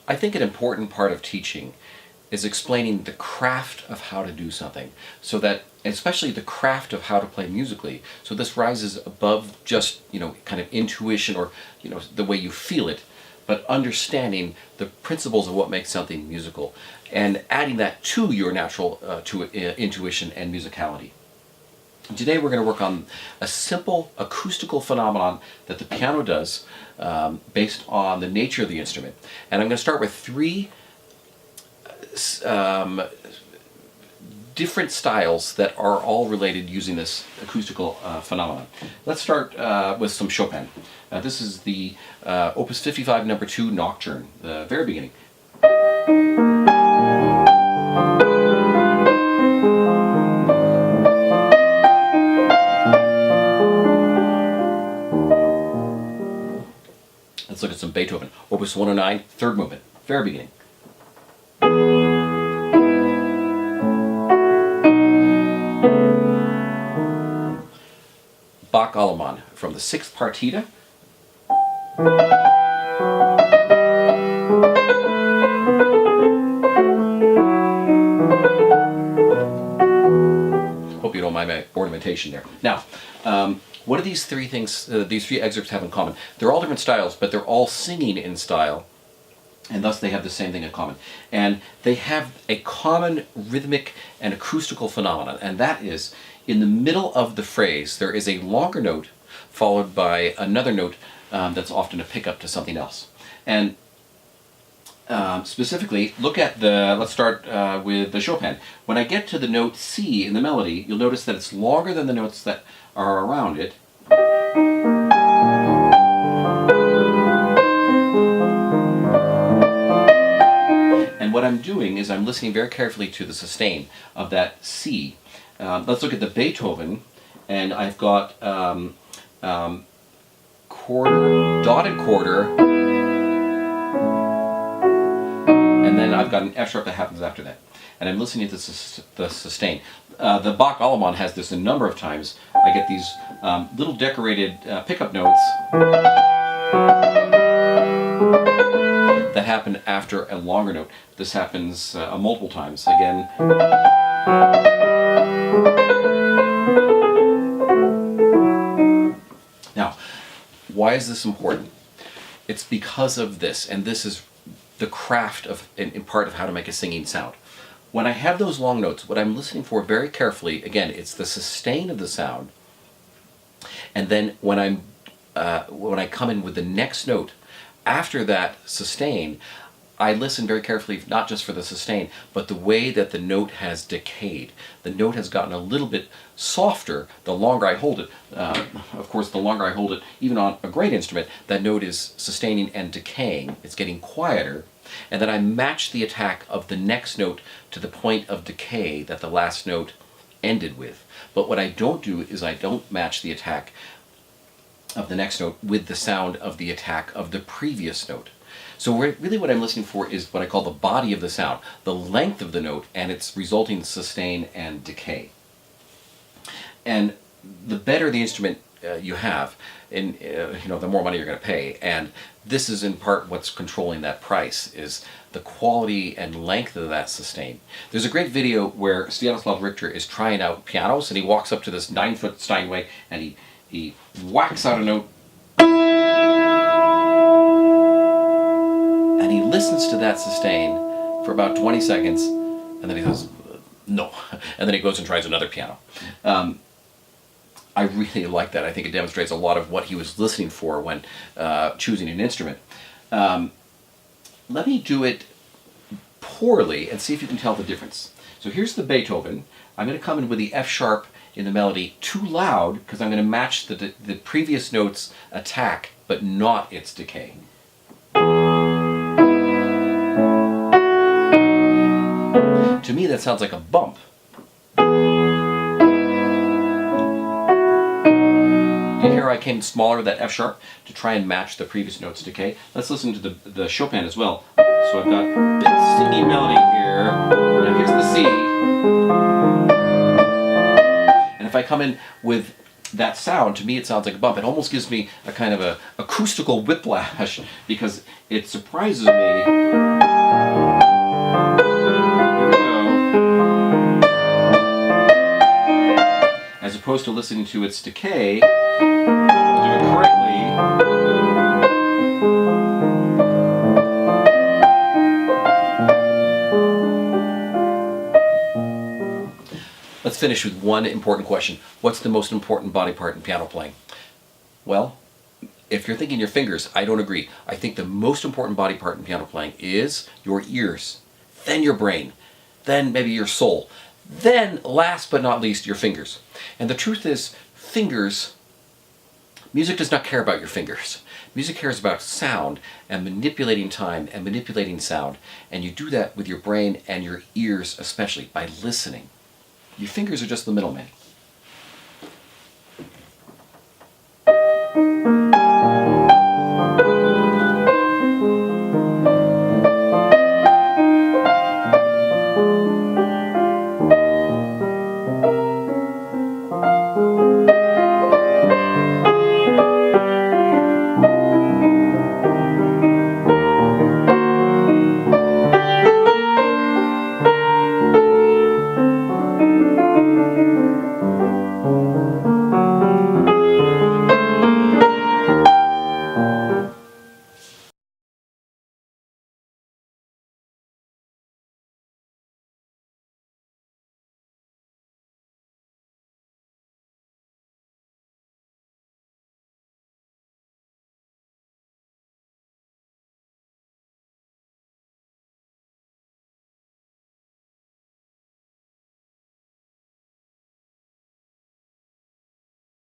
I think an important part of teaching is explaining the craft of how to do something, so that, especially the craft of how to play musically, so this rises above just, kind of intuition or, the way you feel it, but understanding the principles of what makes something musical and adding that to your natural intuition and musicality. Today we're going to work on a simple acoustical phenomenon that the piano does based on the nature of the instrument. And I'm going to start with three different styles that are all related using this acoustical phenomenon. Let's start with some Chopin. This is the Opus 55 No. 2 Nocturne, the very beginning. Let's look at some Beethoven. Opus 109, third movement, very beginning. Bach Allemande from the 6th Partita. Hope you don't mind my ornamentation there. Now, what do these three things, these three excerpts have in common? They're all different styles, but they're all singing in style, and thus they have the same thing in common. And they have a common rhythmic and acoustical phenomenon, and that is, in the middle of the phrase, there is a longer note followed by another note that's often a pickup to something else. And specifically, look at let's start with the Chopin. When I get to the note C in the melody, you'll notice that it's longer than the notes that are around it. And what I'm doing is I'm listening very carefully to the sustain of that C. Let's look at the Beethoven, and I've got quarter, dotted quarter, and then I've got an F sharp that happens after that. And I'm listening to the sustain. The Bach Allemande has this a number of times. I get these little decorated pickup notes that happen after a longer note. This happens multiple times. Again. Now, why is this important? It's because of this, and this is the craft of, in part, of how to make a singing sound. When I have those long notes, what I'm listening for very carefully, again, it's the sustain of the sound, and then when I come in with the next note after that sustain, I listen very carefully, not just for the sustain, but the way that the note has decayed. The note has gotten a little bit softer the longer I hold it. Of course, the longer I hold it, even on a great instrument, that note is sustaining and decaying. It's getting quieter. And then I match the attack of the next note to the point of decay that the last note ended with. But what I don't do is I don't match the attack of the next note with the sound of the attack of the previous note. So really what I'm listening for is what I call the body of the sound, the length of the note and its resulting sustain and decay. And the better the instrument you have, and the more money you're going to pay. And this is in part what's controlling that price, is the quality and length of that sustain. There's a great video where Stanislav Richter is trying out pianos, and he walks up to this 9-foot Steinway and he whacks out a note, and he listens to that sustain for about 20 seconds, and then he goes, no, and then he goes and tries another piano. I really like that. I think it demonstrates a lot of what he was listening for when choosing an instrument. Let me do it poorly and see if you can tell the difference. So here's the Beethoven. I'm going to come in with the F sharp in the melody too loud because I'm going to match the previous note's attack, but not its decay. To me, that sounds like a bump. Here I came smaller with that F sharp to try and match the previous note's decay. Let's listen to the Chopin as well. So I've got a big singing melody here. Now here's the C. And if I come in with that sound, to me it sounds like a bump. It almost gives me a kind of a acoustical whiplash because it surprises me As opposed to listening to its decay, do it correctly. Let's finish with one important question. What's the most important body part in piano playing? Well, if you're thinking your fingers, I don't agree. I think the most important body part in piano playing is your ears, then your brain, then maybe your soul, then last but not least your fingers. And the truth is, music does not care about your fingers. Music cares about sound and manipulating time and manipulating sound. And you do that with your brain and your ears especially by listening. Your fingers are just the middleman.